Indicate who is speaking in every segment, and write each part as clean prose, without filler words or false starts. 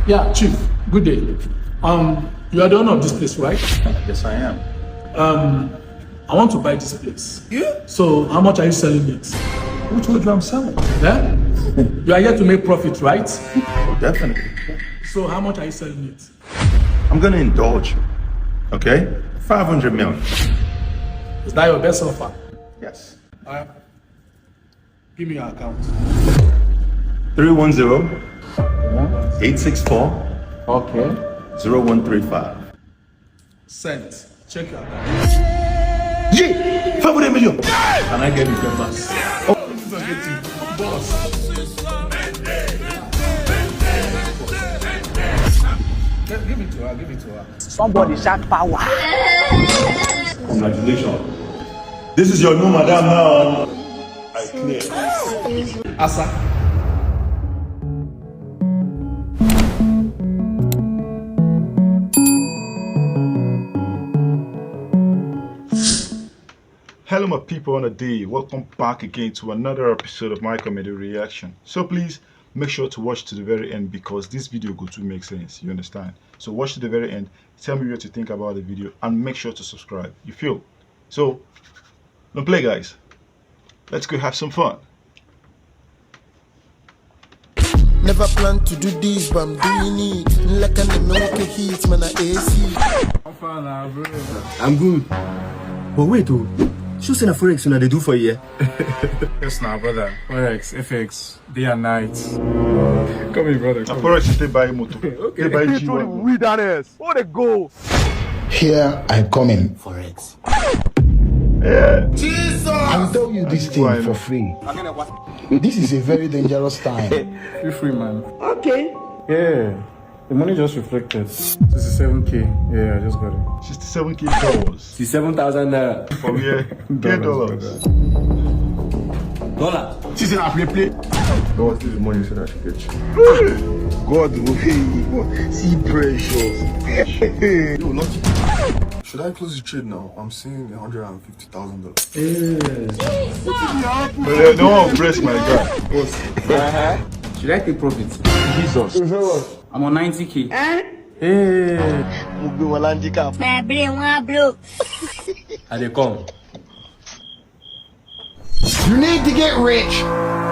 Speaker 1: Yeah, Chief. Good day. You are the owner of this place, right?
Speaker 2: Yes, I am.
Speaker 1: I want to buy this place.
Speaker 2: Yeah?
Speaker 1: So, how much are you selling it?
Speaker 2: Who told you I'm selling?
Speaker 1: Yeah? You are here to make profit, right?
Speaker 2: Oh, definitely.
Speaker 1: So, how much are you selling it?
Speaker 2: I'm gonna indulge you. Okay? 500 million.
Speaker 1: Is that your best offer?
Speaker 2: Yes.
Speaker 1: Alright. Give me your account.
Speaker 2: 310-864.
Speaker 1: Okay.
Speaker 2: 0135.
Speaker 1: Sent. Check your account.
Speaker 2: Yeah! 500 million!
Speaker 1: Can I get the papers? Oh, this is getting boss. Give it to her, give it to her.
Speaker 3: Somebody shout power.
Speaker 2: Congratulations. This is your new madam now. I clear.
Speaker 1: Asa.
Speaker 4: Hello my people on a day, welcome back again to another episode of my comedy reaction. So please make sure to watch to the very end because this video go to make sense, you understand? So watch to the very end, tell me what you think about the video and make sure to subscribe, you feel? So, don't play guys, let's go have some fun.
Speaker 5: Never planned to do this, but I'm doing it. Like an Amuneke hit, man, I AC.
Speaker 1: I'm fine now, bro.
Speaker 6: I'm good. But wait, oh, show send a forex when they do for you.
Speaker 1: Yes, now, brother. Forex, FX, day and night. Come in, brother.
Speaker 4: I forex stay by moto.
Speaker 1: Okay.
Speaker 4: Stay by G1.
Speaker 6: Wilderness. What a go.
Speaker 7: Here I come in.
Speaker 5: Forex.
Speaker 4: Yeah.
Speaker 5: Jesus!
Speaker 7: I'll tell you this thing for free. This is a very dangerous time.
Speaker 1: Feel free, man.
Speaker 5: Okay.
Speaker 1: Yeah. The money just reflected. 67K. Yeah, I just got it.
Speaker 4: $67K.
Speaker 6: 7,000 naira.
Speaker 4: From here, $10.
Speaker 6: Dollar.
Speaker 7: She said I play.
Speaker 2: God, this is the money you said I should get you.
Speaker 7: God will see precious.
Speaker 2: Yo, lucky. Should I close the trade now? I'm seeing $150,000.
Speaker 4: But don't want to press my guy.
Speaker 6: Should I take profit? Jesus. I'm on 90K.
Speaker 3: My brain want blow.
Speaker 6: And they come.
Speaker 7: You need to get rich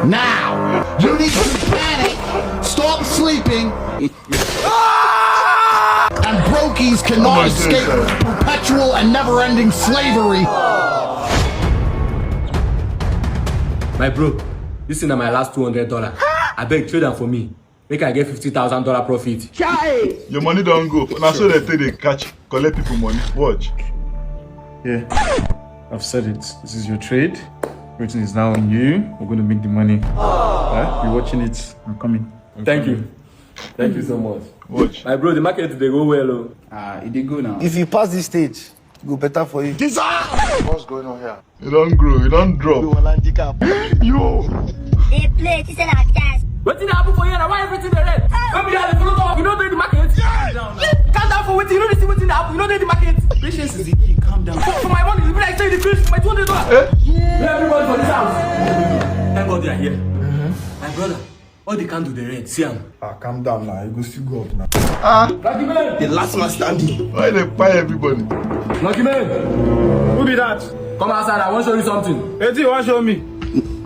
Speaker 7: now. You need to panic. Stop sleeping. And brokies cannot escape perpetual and never-ending slavery.
Speaker 6: My bro, this is my last $200. I beg trade them for me. Make I get $50,000 profit.
Speaker 4: Your money don't go. Now so they take they catch, collect people money. Watch.
Speaker 1: Yeah. I've said it. This is your trade. Everything is now on you. We're going to make the money. Right? You're watching it. I'm coming.
Speaker 6: Thank you. Thank you so much.
Speaker 4: Watch.
Speaker 6: My bro, the market they go well. Oh.
Speaker 1: It did go now.
Speaker 5: If you pass this stage, it go better for you.
Speaker 2: What's going on here?
Speaker 4: You don't grow, you don't drop. Yo!
Speaker 3: They play, this is like that.
Speaker 6: What did happen for you now? Why everything they red? When we are the front of you know the market. Calm down now. Calm down for what you know the what's in the happen. You know the market. Patience is the key. Calm down. For my money, you be like saying the fish for my $200. Yeah. Everybody for this house. Thank God they are here. My brother, all they can do the red. See him.
Speaker 2: Calm down now. You go still go up now.
Speaker 6: Lucky man.
Speaker 5: The last man standing.
Speaker 4: Why they buy everybody?
Speaker 6: Lucky man.
Speaker 1: Who be that?
Speaker 6: Come outside. I want to show you something.
Speaker 1: Hey, you want to show me?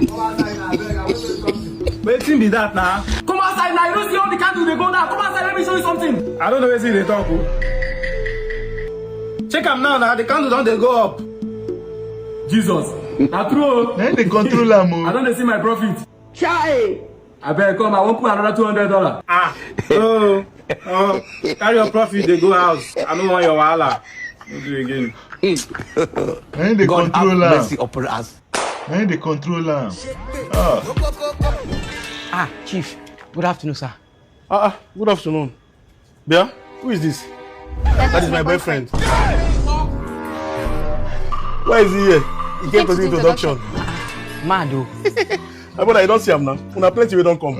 Speaker 6: Come outside now. I beg. I want to show you something.
Speaker 1: Waiting be that now.
Speaker 6: Come outside now. You don't see all the candles they go down. Come outside. Let me show you something.
Speaker 1: I don't know where they talk. Check them now. The candles don't they go up.
Speaker 6: Jesus. Now true.
Speaker 4: Then they control them.
Speaker 6: I don't see my profit. I better come. I won't put another $200.
Speaker 1: Carry your profit. They go house. I don't want your wahala. Don't do it again.
Speaker 4: Then they control them.
Speaker 5: Mercy upon us.
Speaker 4: Then they control them.
Speaker 3: Chief. Good afternoon, sir.
Speaker 1: Good afternoon. Bia, who is this? That is my boyfriend. Why is he here? He came to the introduction.
Speaker 3: Mado.
Speaker 1: But I don't see him now. Una plenty we don't come.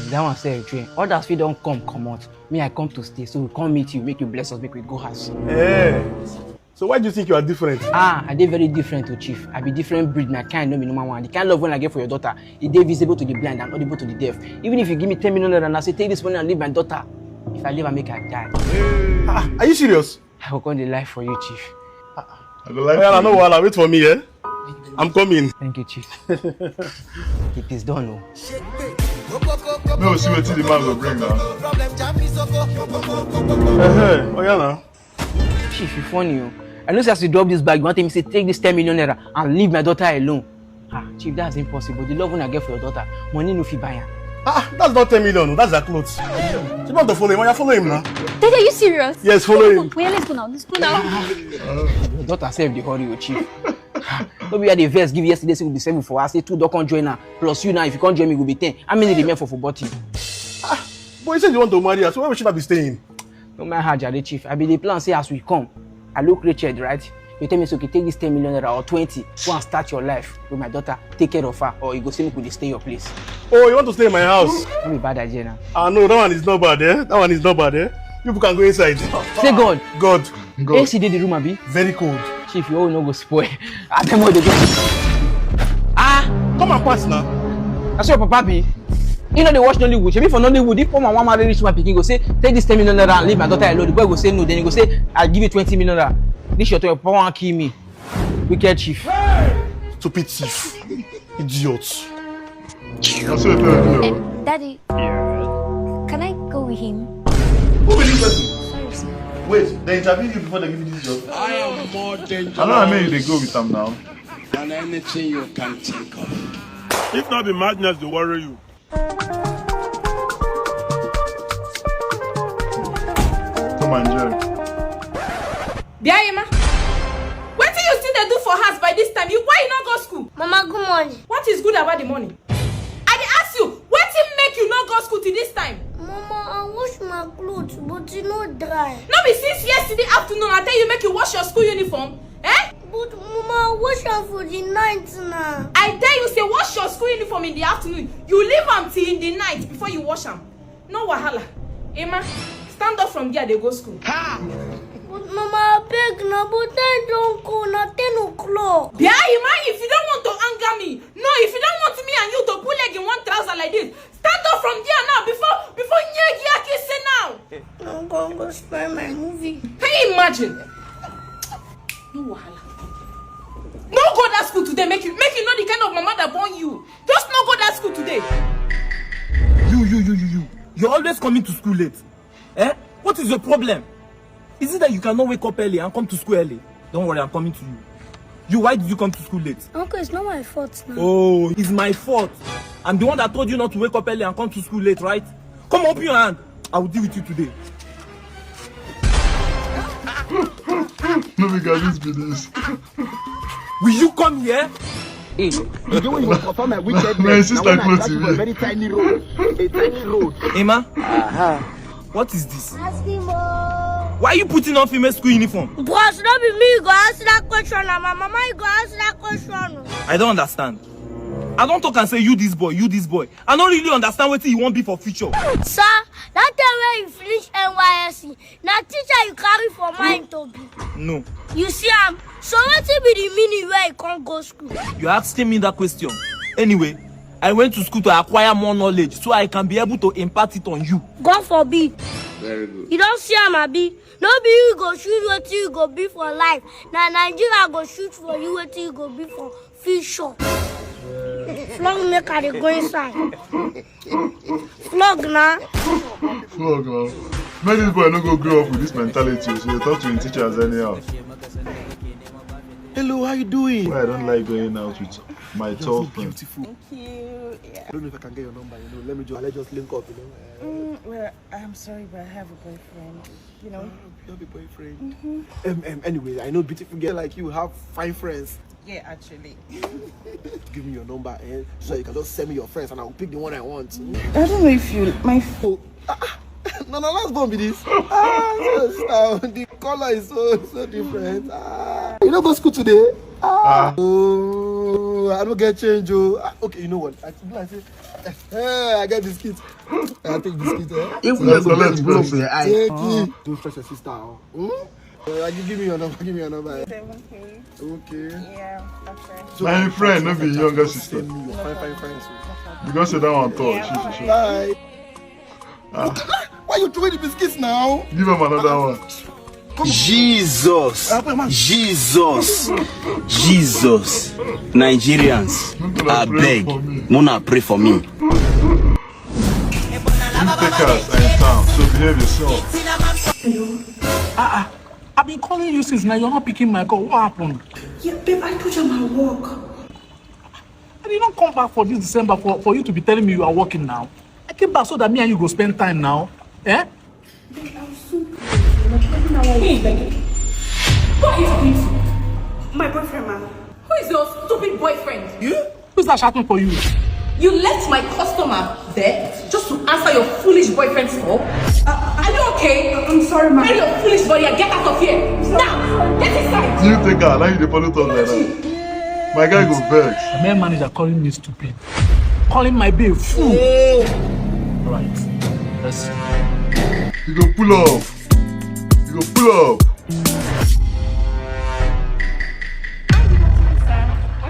Speaker 3: That one say train. Others we don't come out. Me, I come to stay. So we come meet you, make you bless us, make we go house.
Speaker 1: So why do you think you are different?
Speaker 3: I dey very different to Chief. I be different breed, my kind no be number one. The kind of love when I get for your daughter, it dey visible to the blind and audible to the deaf. Even if you give me 10 million and I say take this money and leave my daughter, If I leave, I make her die.
Speaker 2: Are you serious?
Speaker 3: I will come the life for you, Chief.
Speaker 4: I go like
Speaker 2: I know what. Wait for me, eh? I'm coming.
Speaker 3: Thank you, Chief. It is done, oh.
Speaker 4: No, see what the man will bring now.
Speaker 2: Oh yeah, now.
Speaker 3: Chief, you funny, oh. I know as you drop this bag, you want me to say take this 10 million naira and leave my daughter alone. Chief, that's impossible. The love when I get for your daughter, money no fit buy her.
Speaker 2: That's not 10 million. That's her clothes. You want to follow him? Why you follow him now?
Speaker 8: Daddy, are you serious?
Speaker 2: Yes, follow him.
Speaker 8: Wait, let's go now. Let's go now.
Speaker 3: Your daughter saved the hurry, Chief. No be the verse give yesterday, say will be 7 for us. Say 2 don't join her. Plus you now, if you can't join me, will be 10. How many remain for football team?
Speaker 2: Boy, you said you want to marry her, so where should I be staying?
Speaker 3: No mind how Jade, Chief. I be the plan say as we come. I look Richard, right? You tell me so okay, take this 10 million naira or 20, go and start your life with my daughter, take care of her, or you go say me could stay your place.
Speaker 2: Oh, you want to stay in my house?
Speaker 3: Don't be bad idea now.
Speaker 2: No, that one is not bad, eh? That one is not bad, eh? People can go inside.
Speaker 3: Say God.
Speaker 2: God.
Speaker 3: AC did the room, abi?
Speaker 2: Very cold.
Speaker 3: Chief, you all no go spoil. I tell you what they do.
Speaker 2: Come and pass now.
Speaker 3: That's your papa be. You know they watch Nollywood. Maybe for Nollywood, if one man marry rich man pikin go say, take this 10 million naira and leave my daughter alone. The boy go say no. Then he go say, I'll give you 20 million naira. This your papa want kill me. Wicked chief.
Speaker 2: Stupid thief. Idiot.
Speaker 8: Daddy. Can I go with him?
Speaker 2: Who will this person?
Speaker 8: Sorry, sir.
Speaker 2: Wait, they interviewed you before they give you this job.
Speaker 9: I am more dangerous
Speaker 4: I know I mean they go with them now.
Speaker 9: than anything you can think of.
Speaker 10: If not the madness, they worry you.
Speaker 4: Come on, Jerry.
Speaker 11: Biayema, what do you still they do for us by this time? Why you not go school?
Speaker 8: Mama, good morning.
Speaker 11: What is good about the money? I dey ask you, what it make you not go school till this time?
Speaker 8: Mama, I wash my clothes, but it's not dry.
Speaker 11: No be since yesterday afternoon I tell you make you wash your school uniform, eh?
Speaker 8: But Mama, I wash them for the night now.
Speaker 11: I tell you say wash your school uniform in the afternoon. You leave them till in the night before you wash them. No wahala. Emma, stand up from there, they go school.
Speaker 8: But Mama, I beg now, but I don't go now 10 o'clock.
Speaker 11: Yeah, Emma, if you don't want to anger me, no, if you don't want me and you to pull leg in one trouser like this, stand up from there now before Nyagi say now.
Speaker 8: I'm gonna go spoil my movie.
Speaker 11: Can you imagine? No wahala. No go that school today. Make you know the kind of mama that born you. Just no go that school today.
Speaker 6: You. You're always coming to school late. Eh? What is your problem? Is it that you cannot wake up early and come to school early? Don't worry, I'm coming to you. Why did you come to school late?
Speaker 8: Uncle, it's not my fault now.
Speaker 6: Oh, it's my fault. I'm the one that told you not to wake up early and come to school late, right? Come open your hand. I will deal with you today.
Speaker 4: No, we got this videos.
Speaker 6: Will you come here?
Speaker 3: Hey,
Speaker 7: The way you perform my wickedness.
Speaker 4: My sister
Speaker 7: now when I
Speaker 4: close
Speaker 7: catch
Speaker 4: to
Speaker 7: you
Speaker 4: me.
Speaker 7: for a very tiny road. A tiny road.
Speaker 6: Emma? What is this?
Speaker 8: Ask him,
Speaker 6: Why are you putting on female school uniform?
Speaker 8: Boss, not be me, you go answer that question. Now, my mama, you go answer that question.
Speaker 6: I don't understand. I don't talk and say you this boy. I don't really understand what you want be for future.
Speaker 8: Sir, that time when you finish NYSC, now teacher you carry for mind to be.
Speaker 6: No.
Speaker 8: You see, so what be the meaning where you can't go school?
Speaker 6: You're asking me that question. Anyway, I went to school to acquire more knowledge so I can be able to impart it on you.
Speaker 8: God forbid.
Speaker 9: Very good.
Speaker 8: You don't see him, Abi. No be you go shoot what you go be for life. Now Nigeria go shoot for you what you go be for future. Flog make her dey go inside. Flog now.
Speaker 4: Flog now. Make this boy not go grow up with this mentality, so they talk to him teachers anyhow.
Speaker 2: Hello, how you doing?
Speaker 4: Why I don't like going out with my tall friend.
Speaker 2: Beautiful.
Speaker 12: Thank you. Yeah.
Speaker 2: I don't know if I can get your number, let's just link up,
Speaker 12: Well, I'm sorry, but I have a boyfriend,
Speaker 2: You have a boyfriend? Anyway, I know beautiful girl like you have fine friends.
Speaker 12: Yeah, actually.
Speaker 2: Give me your number, so you can just send me your friends and I'll pick the one I want.
Speaker 12: I don't know if you... My phone...
Speaker 2: No, let's go with this. The color is so different. You don't go to school today? Oh, I don't get change. Okay, you know what? I get biscuit. I take biscuit.
Speaker 7: If we have to blow for your eye.
Speaker 2: Take it. Don't stress your sister. Give me your number.
Speaker 12: 7K.
Speaker 2: Okay.
Speaker 12: Yeah, okay.
Speaker 4: So my friend, not be younger sister.
Speaker 2: Fine friends.
Speaker 4: Because you don't want to talk.
Speaker 2: Bye. Why you throwing the biscuits now?
Speaker 4: Give him another one.
Speaker 13: Jesus. Jesus. Jesus. Nigerians, I beg. Mona pray for me.
Speaker 4: You take us in town, so behave yourself.
Speaker 6: Hello. I've been calling you since now. You're not picking my call. What happened? Yeah, babe, I told you I'm at work. I did not come back for this December for you to be telling me you are working now. I came back so that me and you go spend time now. Eh? Babe, I'm so hey, what is this?
Speaker 11: My boyfriend, man. Who is your stupid boyfriend?
Speaker 6: You? Who's that shouting for you?
Speaker 11: You left my customer there just to answer your foolish boyfriend's call? Are you okay?
Speaker 6: I'm sorry, man.
Speaker 11: Carry your foolish body and get out of here. Now! Get inside!
Speaker 4: You take her, now you follow talk like that. My guy go vex.
Speaker 6: The main manager calling me stupid. Calling my babe fool. Alright. Let's see.
Speaker 4: You go pull up. You go pull up.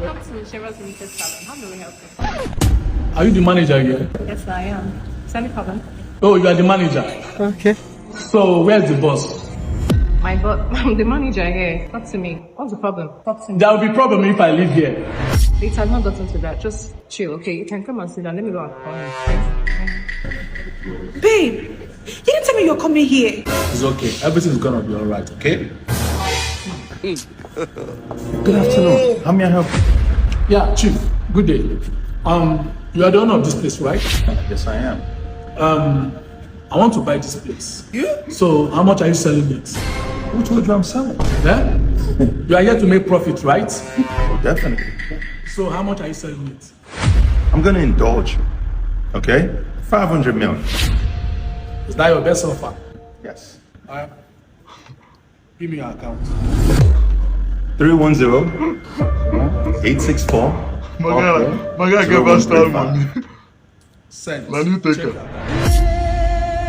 Speaker 11: Welcome to Shivers Limited Salon. How may we help you?
Speaker 6: Are you the manager here?
Speaker 11: Yes, I am. Is there any problem?
Speaker 6: Oh, you are the manager. Okay. So where's the boss?
Speaker 11: I'm the manager here. Talk to me. What's the problem? Talk to me.
Speaker 6: There will be problem if I leave here.
Speaker 11: It has not gotten to that. Just chill, okay? You can come and sit down. Let me go and call you.
Speaker 12: Babe, you didn't tell me you're coming here.
Speaker 6: It's okay. Everything's gonna be alright, okay?
Speaker 4: Good afternoon. How may I help you?
Speaker 6: Yeah, Chief. Good day. You are the owner of this place, right?
Speaker 4: Yes, I am.
Speaker 6: I want to buy this place. Yeah? So, how much are you selling it?
Speaker 4: Who told you I'm selling?
Speaker 6: Yeah? You are here to make profit, right?
Speaker 4: Oh, definitely.
Speaker 6: So, how much are you selling it?
Speaker 4: I'm gonna indulge you. Okay? 500 million.
Speaker 6: Is that your best offer?
Speaker 4: Yes.
Speaker 6: Alright. Give me your account.
Speaker 4: 310-864. My guy gave us that money.
Speaker 6: Send.
Speaker 4: Now you take it.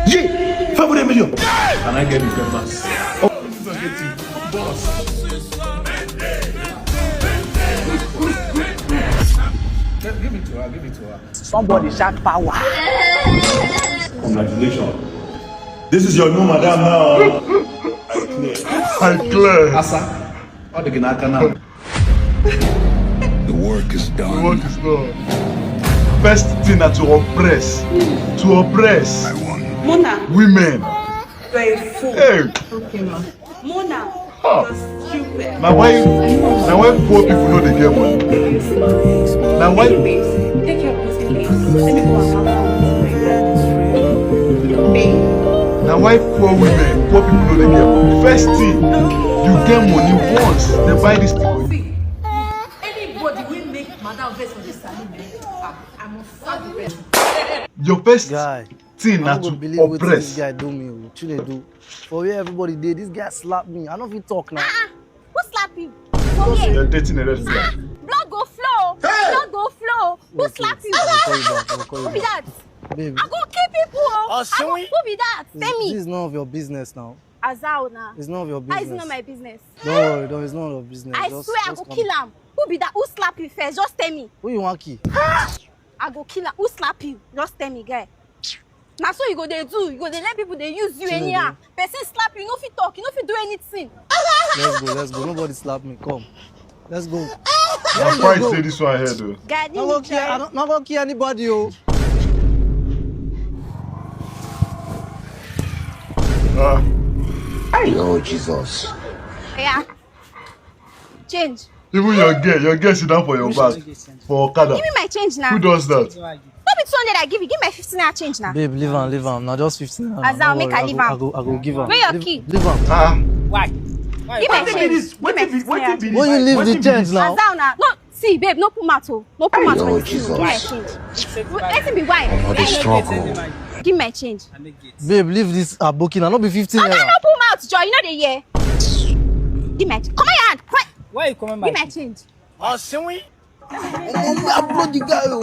Speaker 6: Yeah! 500 million! And I get the papers. Oh, boss. Give it to her, give it to her. Somebody shout power.
Speaker 4: Congratulations. This is your new madam now. I clear.
Speaker 6: Asa, what the ginaka now?
Speaker 4: The work is done. The work is done. First thing is to oppress. To oppress. I want
Speaker 12: Mona.
Speaker 4: Women.
Speaker 12: You're a fool.
Speaker 4: Hey.
Speaker 12: Okay, ma. Mona.
Speaker 4: Huh.
Speaker 12: You're stupid.
Speaker 4: Now why poor people know they get money? Now why?
Speaker 12: Take your business. Let me go and
Speaker 4: Now why poor people know they get money? First thing, you get money once, they buy this thing.
Speaker 11: Anybody will make madam vex for this salon. I'm a fuck best.
Speaker 4: Your first
Speaker 14: guy
Speaker 4: thing
Speaker 14: I
Speaker 4: na
Speaker 14: don't
Speaker 4: to
Speaker 14: believe what
Speaker 4: oppress.
Speaker 14: this guy do me, Chinedu. For where everybody did, this guy slapped me. I don't feel talk now.
Speaker 8: Who slap you?
Speaker 4: You're dating a red flag.
Speaker 8: Blood go flow. Blood go flow. Who slap you? Who be that?
Speaker 14: Baby.
Speaker 8: I go kill people. Who be that? Tell me.
Speaker 14: This is none of your business now.
Speaker 8: Azao now.
Speaker 14: It's none of your
Speaker 8: How
Speaker 14: business.
Speaker 8: is it not my business?
Speaker 14: Don't worry, it's none of your business.
Speaker 8: I swear I go kill him. Who be that? Who slap you first? Just tell me.
Speaker 14: Who you want key?
Speaker 8: I go kill him. Who slap you? Just tell me, guy. Now so you go they do. You go they let people they use you anyhow. Person slap you, you no fit talk, you no fit do anything.
Speaker 14: Let's go. Nobody slap me. Come. Let's go.
Speaker 4: I'm quite say this one here though.
Speaker 8: Guy,
Speaker 14: not gonna kill anybody, oh.
Speaker 7: Oh Jesus.
Speaker 8: Yeah. Change.
Speaker 4: Even your girl sit down for your back for Okada.
Speaker 8: Give me my change now.
Speaker 4: Who does that?
Speaker 8: Not be 200 I give you. Give my 15 naira change now.
Speaker 14: Babe, leave him. Now just 15 naira.
Speaker 8: As I'll make I leave him.
Speaker 14: I go give him.
Speaker 8: Where your key?
Speaker 14: Leave him.
Speaker 3: Why?
Speaker 8: Give my change.
Speaker 6: What
Speaker 14: When you leave the change now.
Speaker 8: As now. No, see, babe, no put mato. No put mato.
Speaker 7: Oh,
Speaker 8: Give my change. Let him be wine.
Speaker 7: the struggle.
Speaker 8: Give my change.
Speaker 14: Babe, leave this aboki now. Not be 15
Speaker 8: I
Speaker 14: naira.
Speaker 8: don't put mouth, Joy. You know the year. Give my change. Come on, your hand. Come on.
Speaker 3: Why you coming back?
Speaker 8: Give my change.
Speaker 3: Oh, see we?
Speaker 14: I blow the guy. You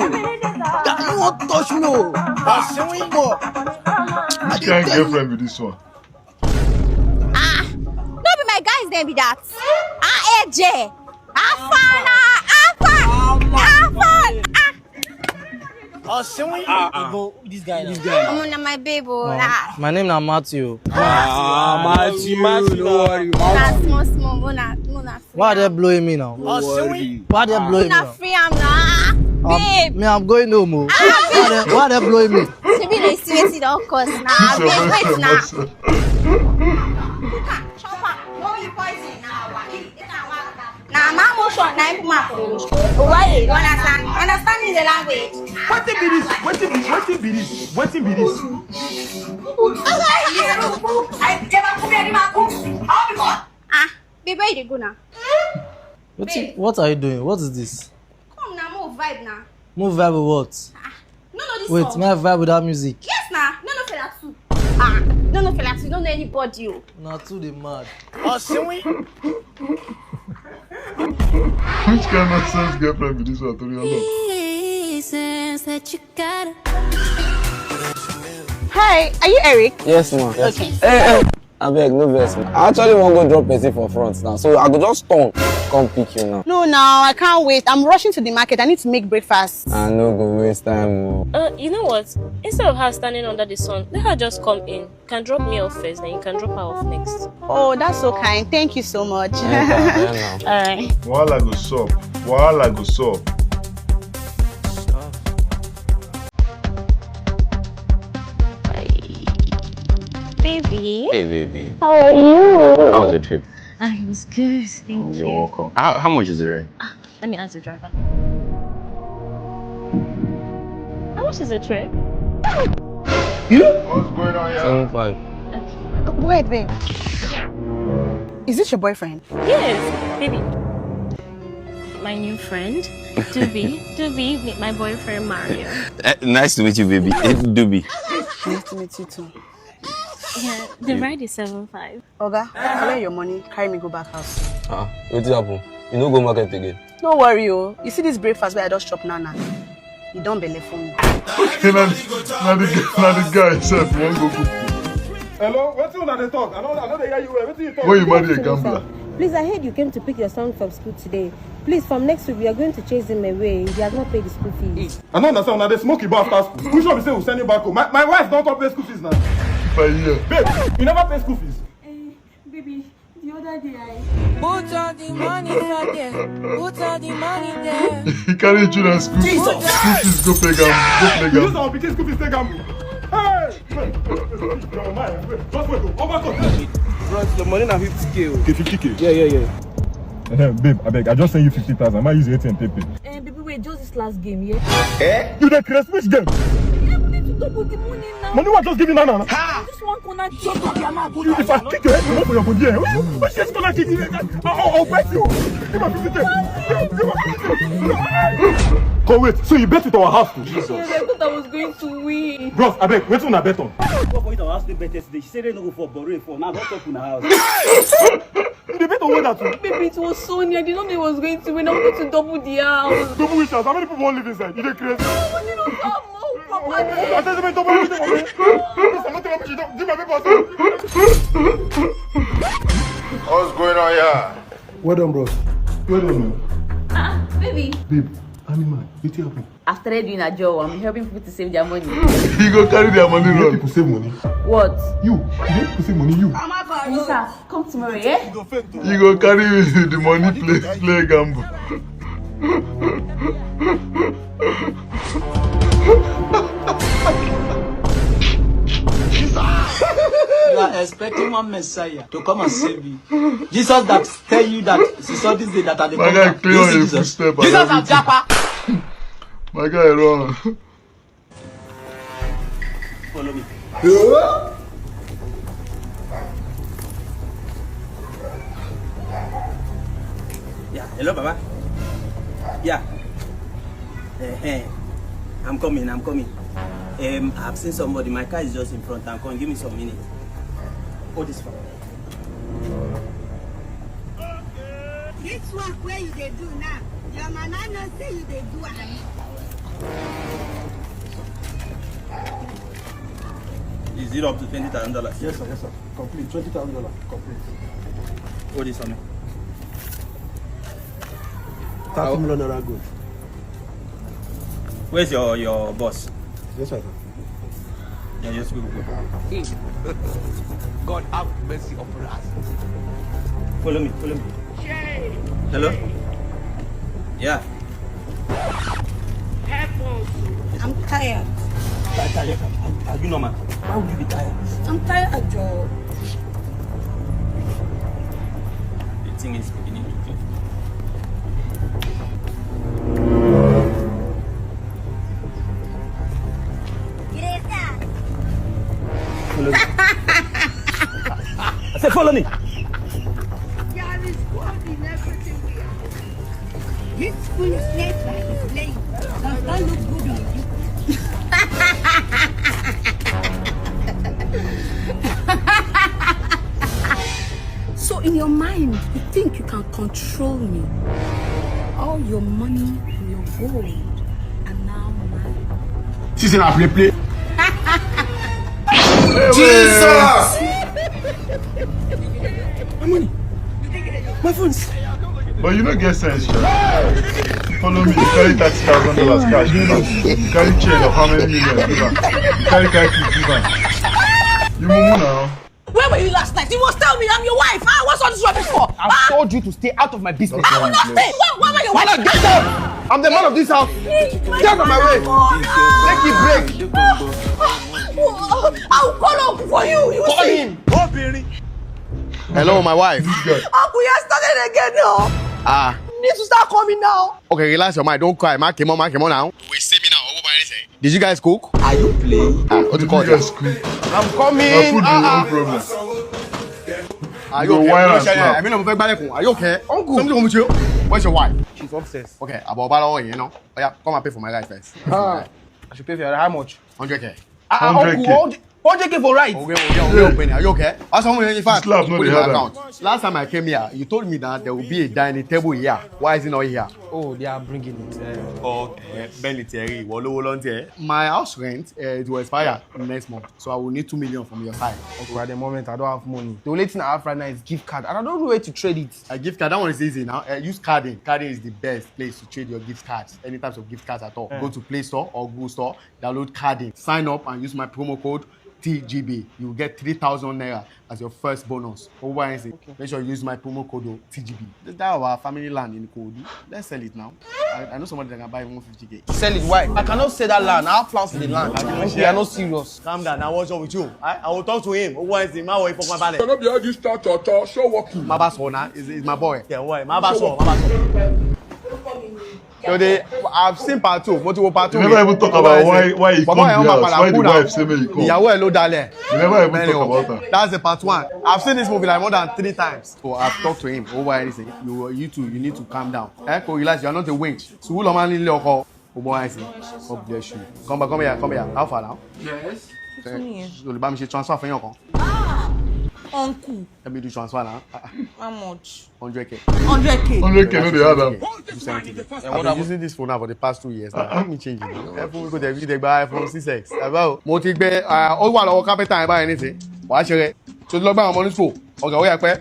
Speaker 14: want to touch me? Oh,
Speaker 3: see we?
Speaker 4: You can't get friend with this one.
Speaker 8: No be my guys then be that. AJ. Afan.
Speaker 14: Oh, this guy.
Speaker 8: I'm on my baby.
Speaker 14: My name is Matthew.
Speaker 13: Matthew, no worry.
Speaker 8: Small.
Speaker 14: Why are they blowing me now? Why are they blowing me now?
Speaker 8: Free am now. Babe.
Speaker 14: Me, I'm going no more. Why are they blowing me?
Speaker 8: Sabinus, wait, of course now. Wait now. Nah, mama short nine mark. Why? You understand? Understanding the language.
Speaker 10: What be this?
Speaker 8: Baby, where you go now?
Speaker 14: What are you doing? What is this?
Speaker 8: Come now, move vibe now.
Speaker 14: Move vibe with what?
Speaker 8: No, this
Speaker 14: Wait,
Speaker 8: song.
Speaker 14: may I vibe without music?
Speaker 8: Yes, nah. No, fella too. No, fella too. Don't know anybody.
Speaker 14: Not too the mad.
Speaker 4: Which kind of sense girlfriend be this one?
Speaker 11: Hi, are you Eric?
Speaker 15: Yes, ma'am.
Speaker 11: Okay.
Speaker 15: Hey, I beg, no verse. I actually want to go drop person for front now, so I go just come pick you now.
Speaker 11: No, I can't wait. I'm rushing to the market. I need to make breakfast.
Speaker 15: I no go waste time.
Speaker 16: You know what? Instead of her standing under the sun, let her just come in. You can drop me off first, then you can drop her off next.
Speaker 11: Oh, that's so kind. Thank you so much. Alright.
Speaker 4: While I go sup.
Speaker 16: Baby.
Speaker 17: Hey, baby.
Speaker 16: How are you?
Speaker 17: How was the trip?
Speaker 16: It was good. Thank you.
Speaker 17: You're welcome. How much is it, right?
Speaker 16: Let me ask the driver. How much is the trip?
Speaker 4: What's going on here?
Speaker 15: 75.
Speaker 11: Wait, babe. Is this your boyfriend?
Speaker 16: Yes, baby. My new friend, Doobie, meet my boyfriend Mario.
Speaker 17: Nice to meet you, baby. Doobie.
Speaker 11: Nice to meet you too.
Speaker 16: Yeah, the ride is 7.5.
Speaker 11: Oga, collect your money, carry me go back house.
Speaker 15: What's happen? You no go market again?
Speaker 11: No worry, you see this breakfast where I just chop now. You don't believe for me.
Speaker 4: Now the guy said, won't go cook.
Speaker 10: Hello, what's on the talk? I know they hear you. What you talk?
Speaker 4: Why you marry a gambler?
Speaker 18: Please, I heard you came to pick your son from school today. Please, from next week, we are going to chase him away. He has not paid the school fees.
Speaker 10: I don't understand. Now they smoke you after school. Which one we say we'll send you back home? My wife don't pay school fees now. Babe, you never pay school fees.
Speaker 18: Baby, the other day
Speaker 19: Put all the money there. Put all the money there.
Speaker 4: He carry children school. School fees go play gamble.
Speaker 10: You use our pikin school fees take gamble. Hey! Just wait, overcut.
Speaker 3: Bro, the money now 50k.
Speaker 10: Okay, 50k.
Speaker 3: Yeah.
Speaker 10: Babe, I beg, I just send you 50,000. I might use ATM pay.
Speaker 18: baby, wait, just this last game, yeah?
Speaker 10: Eh? You the Chris, which game?
Speaker 18: Yeah, we need to double the money now.
Speaker 10: Money was just giving now.
Speaker 18: I just want corner kick.
Speaker 10: If I kick your head, you go for your body. What's this corner kick? I'll bet you. Give me 50k. Come wait, so you bet with our house too?
Speaker 18: Yes, I thought I was going to win.
Speaker 10: Bros, I beg, wait on a bet on.
Speaker 20: Go for it, our house they bet yesterday. She said they no go for borrowing for now. Don't talk in the house.
Speaker 10: You bet on that too?
Speaker 18: Baby, it was so near. I didn't know they was going to win. I wanted to double the house.
Speaker 10: Double which house? How many people won't live inside? You the crazy?
Speaker 2: What's going on here?
Speaker 10: Well done, bros. Well done, man.
Speaker 18: Baby.
Speaker 10: Babe, animal, what happened?
Speaker 18: After doing a job, I'm helping people to save their money.
Speaker 4: You go carry their money run.
Speaker 10: People save money.
Speaker 18: What?
Speaker 10: You people save money, you.
Speaker 18: Lisa, come tomorrow, yeah?
Speaker 4: You go carry the money play gamble.
Speaker 20: You are expecting one Messiah to come and save you. Jesus that tell you that he saw this day that at the
Speaker 4: My guy clear on your footstep.
Speaker 20: Jesus and Japa.
Speaker 4: My guy run.
Speaker 20: Follow me. Yeah, hello, Baba. Yeah. I'm coming. I've seen somebody. My car is just in front. I'm coming. Give me some minutes. Hold this phone.
Speaker 8: This work where you they do now, your man not say you they do
Speaker 20: Is it up to $20,000?
Speaker 10: Yes, sir. Complete. $20,000. Complete.
Speaker 20: Hold this on me.
Speaker 10: $30 million good.
Speaker 20: Where's your boss?
Speaker 10: Yes, sir.
Speaker 20: Yeah, just go.
Speaker 6: God have mercy upon us.
Speaker 20: Follow me. Hello? Yeah.
Speaker 11: I'm tired.
Speaker 20: Tired. Are you normal? Why would you be tired?
Speaker 11: I'm tired, Joe.
Speaker 20: The thing is beginning to click. Follow me. I said follow me.
Speaker 11: Yeah, this God in everything we are. This school is late like it's playing. Does that look good on you? So in your mind, you think you can control me. All your money, your gold, and now mine.
Speaker 10: She's in a play.
Speaker 2: Jesus!
Speaker 20: My money. My phones.
Speaker 4: But you don't get sense, sure. Follow me, you carry $30,000 cash, give her. You carry chain of how many million, give her. You carry car key, give her. You mumu now.
Speaker 3: Where were you last night? You must tell me I'm your wife. What's all this rubbish for?
Speaker 10: I've told you to stay out of my business.
Speaker 3: I will not stay. Why am I your wife?
Speaker 10: Get out! I'm the man of this house. Get out of my way. Take it break.
Speaker 3: I'll call up for you. You
Speaker 10: Call
Speaker 3: see?
Speaker 10: him. Hello, my wife.
Speaker 3: Uncle, you started again now. You need to start coming now.
Speaker 10: Okay, relax your mind. Don't cry. Mark him on now. Wait, see me now. Did you guys cook?
Speaker 3: Are you playing?
Speaker 10: What you call it? I'm coming.
Speaker 4: No problem.
Speaker 10: Are you okay? I mean, are you okay? Uncle. Something wrong with you? Where's your wife?
Speaker 3: She's upstairs.
Speaker 10: Okay, about Balo, you know. Oh yeah, come and pay for my ride first.
Speaker 3: I should pay for your how much?
Speaker 10: 100K.
Speaker 3: Uncle, 100K for right.
Speaker 10: Okay. Are you okay? In fact,
Speaker 4: Slap, no,
Speaker 10: put in
Speaker 4: they
Speaker 10: my
Speaker 4: have
Speaker 10: account. Last time I came here, you told me that there will be a dining table here. Why is it not here?
Speaker 3: Oh, they are bringing it.
Speaker 10: My house rent it will expire next month, so I will need 2 million from your side.
Speaker 3: Okay, at the moment I don't have money. The only thing I have right now is gift card, and I don't know where to trade it.
Speaker 10: A gift card, that one is easy now. Use carding. Carding is the best place to trade your gift cards. Any types of gift cards at all. Go to Play Store or Google Store, download carding, sign up and use my promo code TGB. You will get 3,000 naira as your first bonus. Okay. Make sure you use my promo code TGB. That's our family land in Kodu. Let's sell it now. I know somebody that can buy 150K.
Speaker 3: Sell it, why? I cannot sell that land. I have plans for the land. You are not serious.
Speaker 10: Calm down. Now what's up with you? I will talk to him. Who is him? My wife for my ballet.
Speaker 6: Cannot be all this talk, show working.
Speaker 10: My boss is my boy.
Speaker 20: Yeah, why? My boss.
Speaker 10: So I've seen part 2. Part 2.
Speaker 4: You never even talk about why he come to your house. Why the wife say me you come.
Speaker 10: You
Speaker 4: never even talk about that.
Speaker 10: That's the part 1. I've seen this movie like more than 3 times. So I've talked to him over anything. You need to calm down. Realize you are not a winch. So who man in God bless you. Come here. How far now?
Speaker 11: Yes.
Speaker 10: So let me transfer for you.
Speaker 11: Uncle.
Speaker 10: Let me do transfer now.
Speaker 11: How much?
Speaker 10: 100K.
Speaker 11: 100K.
Speaker 4: 100K no dey add am.
Speaker 10: I've been using this phone now for the past 2 years. Let me change it. iPhone we go there, we dey buy iPhone 6X. About mo ti gbé ó wà lọ́wọ́ carpenter buy anything. Wàá ṣe rẹ̀. So lọ gba àwọn money school. Ọ̀gá ó yá pẹ́.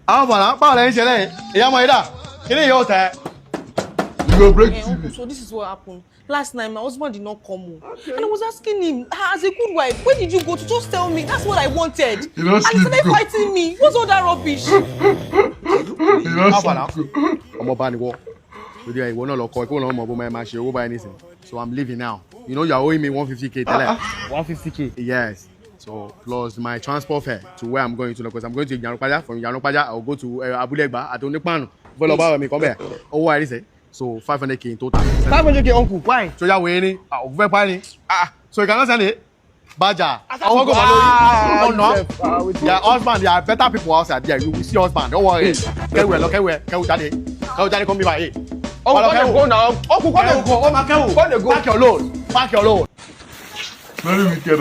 Speaker 10: Àwọn bàrà báwo lẹ́yìn ṣe lẹ́yìn? Ìyá ọmọ ìdá. Kí ni yóò tẹ?
Speaker 4: You go break TV.
Speaker 11: So this is what happened. Last night, my husband did not come home. And I was asking him, as a good wife, where did you go to? Just tell me. That's what I wanted.
Speaker 4: You don't
Speaker 11: and
Speaker 4: sleep.
Speaker 11: he started fighting me. What's all that rubbish?
Speaker 4: You don't sleep.
Speaker 10: I'm up on the wall. You will not look over anything. So I'm leaving now. You know you're owing me 150K.
Speaker 3: 150K?
Speaker 10: Yes. So plus my transport fare to where I'm going to, because I'm going to Yanupaja. From Yanupaja, I'll go to Abulegba at Onipano. Follow about me, come here. Oh, what is it? So 500K in total.
Speaker 3: 500K, uncle. Why?
Speaker 10: So you're winning. So you cannot send it. Baja.
Speaker 3: Uncle,
Speaker 10: their husband, there are better people outside there. You will see husband. Don't worry. Come be by it.
Speaker 3: Uncle, go now. Uncle, go.
Speaker 10: Pack your load. Pack your load.
Speaker 4: Very wicked,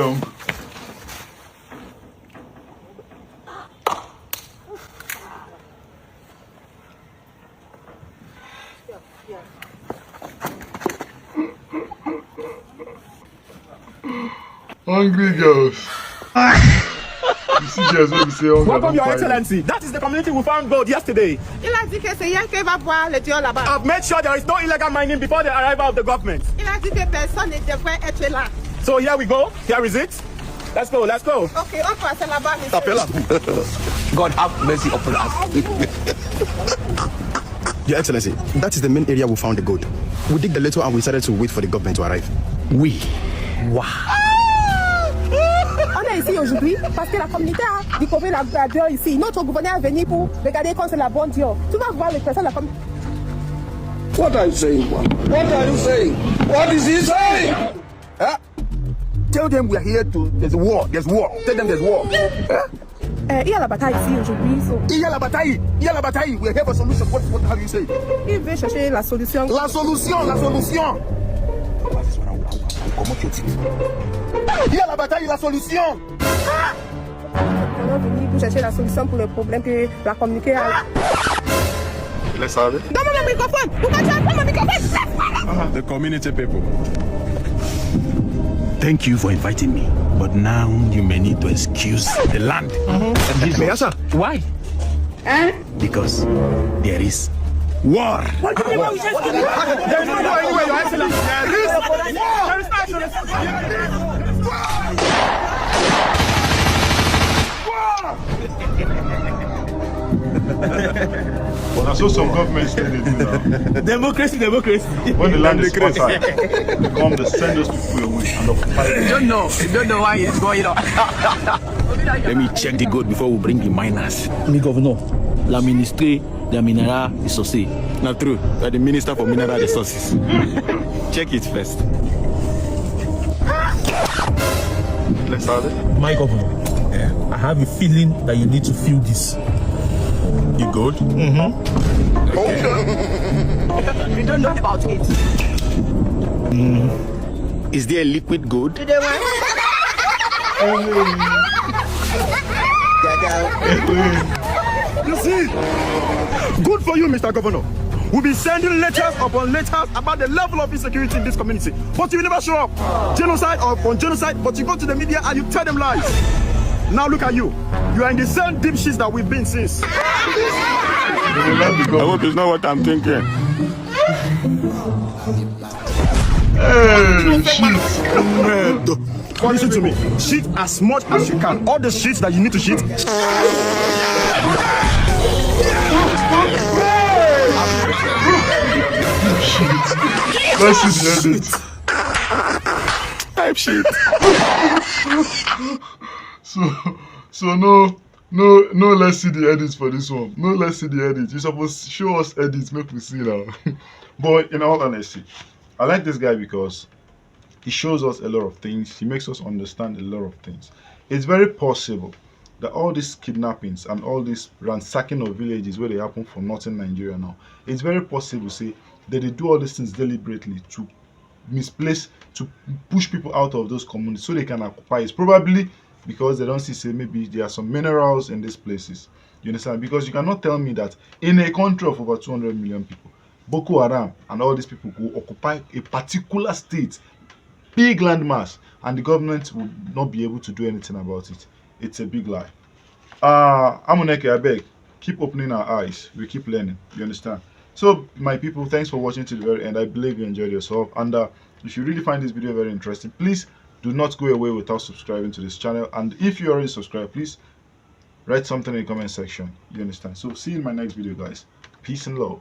Speaker 4: Hungry girls. You see, guys, what we say on
Speaker 21: Welcome, Your Excellency. That is the community we found gold yesterday. I've made sure there is no illegal mining before the arrival of the government. So here we go. Here is it. Let's go. Let's go.
Speaker 22: Okay,
Speaker 21: God have mercy upon us.
Speaker 22: Your Excellency, that is the main area we found the gold. We dig the little and we decided to wait for the government to arrive.
Speaker 21: Wow.
Speaker 22: On a ici aujourd'hui parce que la communauté a découvert la grandeur ici. Notre gouverneur est venu pour regarder quand c'est la bonne Dieu. Tu vas voir les personnes de la communauté.
Speaker 7: What are you saying, man? What are you saying? What is he saying?
Speaker 22: Huh? Tell them we are here to. There's war. There's war. Tell them there's war. Huh? Il y a la bataille ici aujourd'hui. Il y a la bataille. Il y a la bataille. We are here for solution. What have you said? Il veut chercher la solution. La solution. La solution. Il y a la bataille. La solution. On est venu pour chercher la solution pour le problème que la communauté a.
Speaker 4: Let's have it.
Speaker 22: Donne-moi le microphone. Pourquoi tu as pris mon microphone?
Speaker 21: The community people.
Speaker 22: Thank you for inviting me, but now you may need to excuse the land. Yes, sir.
Speaker 21: Why?
Speaker 22: Because there is war.
Speaker 21: There is no war anywhere, Your Excellency. There is
Speaker 4: Well, I saw some governments say they do now.
Speaker 21: Democracy.
Speaker 4: When the land is fertile, they come to send those people away and occupy it.
Speaker 21: You don't know why it's going on.
Speaker 22: Let me check the gold before we bring the miners.
Speaker 21: Me governor, la ministre de mineral resources.
Speaker 22: Not true. You're the minister for mineral resources. Check it first.
Speaker 4: Let's have it.
Speaker 21: My governor, I have a feeling that you need to feel this.
Speaker 22: The gold?
Speaker 21: We don't know about it.
Speaker 22: Is there a liquid gold?
Speaker 21: You
Speaker 22: see? Good for you, Mr. Governor. We'll be sending letters upon letters about the level of insecurity in this community. But you will never show up. Genocide or upon genocide, but you go to the media and you tell them lies. Now look at you. You are in the same deep shits that we've been since.
Speaker 21: I hope it's not what I'm thinking.
Speaker 4: Hey, shit.
Speaker 22: Listen to me. Shit as much as you can. All the shits that you need to shit.
Speaker 4: Let's see the edit.
Speaker 22: Type shit.
Speaker 4: So no, let's see the edits for this one. No, let's see the edits. You're supposed to show us edits, make we see now. But in all honesty, I like this guy because he shows us a lot of things. He makes us understand a lot of things. It's very possible that all these kidnappings and all this ransacking of villages where they happen for northern Nigeria now, it's very possible, say, that they do all these things deliberately to misplace, to push people out of those communities so they can occupy it. Probably because they don't see, say, maybe there are some minerals in these places. You understand? Because you cannot tell me that in a country of over 200 million people, Boko Haram and all these people will occupy a particular state, big landmass, and the government will not be able to do anything about it. It's a big lie. Amuneke, I beg, keep opening our eyes. We keep learning. You understand? So, my people, thanks for watching to the very end. I believe you enjoyed yourself. And if you really find this video very interesting, please do not go away without subscribing to this channel. And if you already subscribed, please write something in the comment section. You understand? So, see you in my next video, guys. Peace and love.